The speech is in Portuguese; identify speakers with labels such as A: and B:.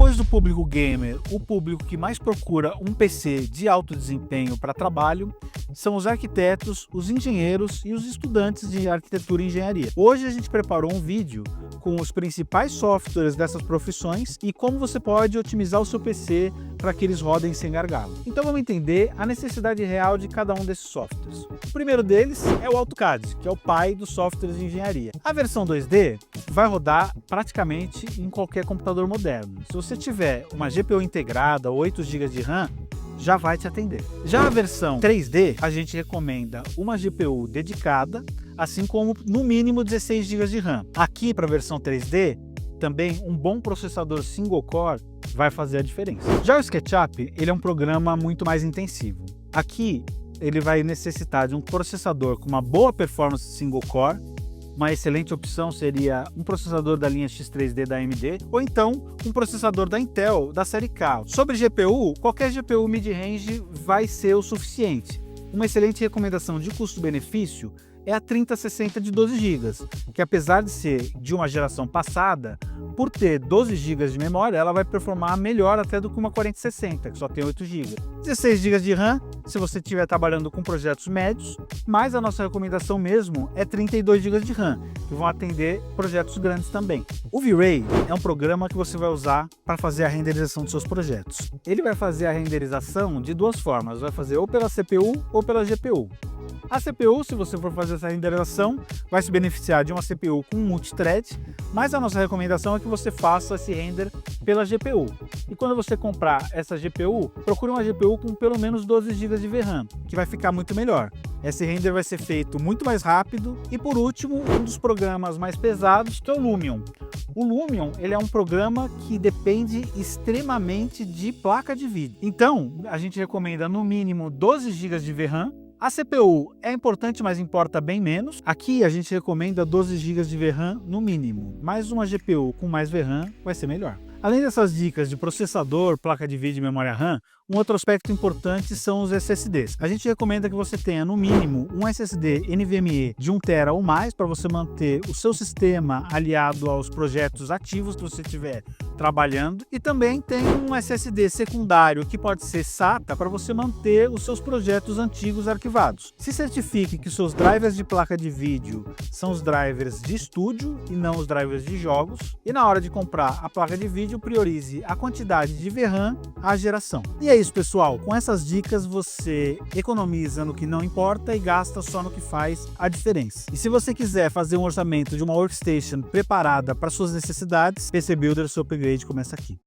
A: Depois do público gamer, o público que mais procura um PC de alto desempenho para trabalho são os arquitetos, os engenheiros e os estudantes de arquitetura e engenharia. Hoje a gente preparou um vídeo com os principais softwares dessas profissões e como você pode otimizar o seu PC para que eles rodem sem gargalo. Então vamos entender a necessidade real de cada um desses softwares. O primeiro deles é o AutoCAD, que é o pai dos softwares de engenharia. A versão 2D vai rodar praticamente em qualquer computador moderno. Se você tiver uma GPU integrada ou 8 GB de RAM, já vai te atender. Já a versão 3D, a gente recomenda uma GPU dedicada, assim como no mínimo 16 GB de RAM. Aqui para a versão 3D, também um bom processador single core vai fazer a diferença. Já o SketchUp, ele é um programa muito mais intensivo. Aqui ele vai necessitar de um processador com uma boa performance single core. Uma excelente opção seria um processador da linha X3D da AMD ou então um processador da Intel da série K. Sobre GPU, qualquer GPU mid-range vai ser o suficiente. Uma excelente recomendação de custo-benefício é a 3060 de 12 GB, que apesar de ser de uma geração passada, por ter 12 GB de memória, ela vai performar melhor até do que uma 4060, que só tem 8 GB. 16 GB de RAM, se você estiver trabalhando com projetos médios, mas a nossa recomendação mesmo é 32 GB de RAM, que vão atender projetos grandes também. O V-Ray é um programa que você vai usar para fazer a renderização dos seus projetos. Ele vai fazer a renderização de duas formas, vai fazer ou pela CPU ou pela GPU. A CPU, se você for fazer essa renderização, vai se beneficiar de uma CPU com multithread, mas a nossa recomendação é que você faça esse render pela GPU. E quando você comprar essa GPU, procure uma GPU com pelo menos 12 GB de VRAM, que vai ficar muito melhor. Esse render vai ser feito muito mais rápido. E por último, um dos programas mais pesados, que é o Lumion. O Lumion, ele é um programa que depende extremamente de placa de vídeo. Então, a gente recomenda no mínimo 12 GB de VRAM. A CPU é importante, mas importa bem menos. Aqui a gente recomenda 12 GB de VRAM no mínimo, mas uma GPU com mais VRAM vai ser melhor. Além dessas dicas de processador, placa de vídeo e memória RAM, um outro aspecto importante são os SSDs. A gente recomenda que você tenha no mínimo um SSD NVMe de 1 TB ou mais para você manter o seu sistema aliado aos projetos ativos que você estiver trabalhando, e também tem um SSD secundário que pode ser SATA para você manter os seus projetos antigos arquivados. Se certifique que seus drivers de placa de vídeo são os drivers de estúdio e não os drivers de jogos, e na hora de comprar a placa de vídeo priorize a quantidade de VRAM à geração. E é isso, pessoal, com essas dicas você economiza no que não importa e gasta só no que faz a diferença. E se você quiser fazer um orçamento de uma workstation preparada para suas necessidades, PC Builder, seu upgrade começa aqui.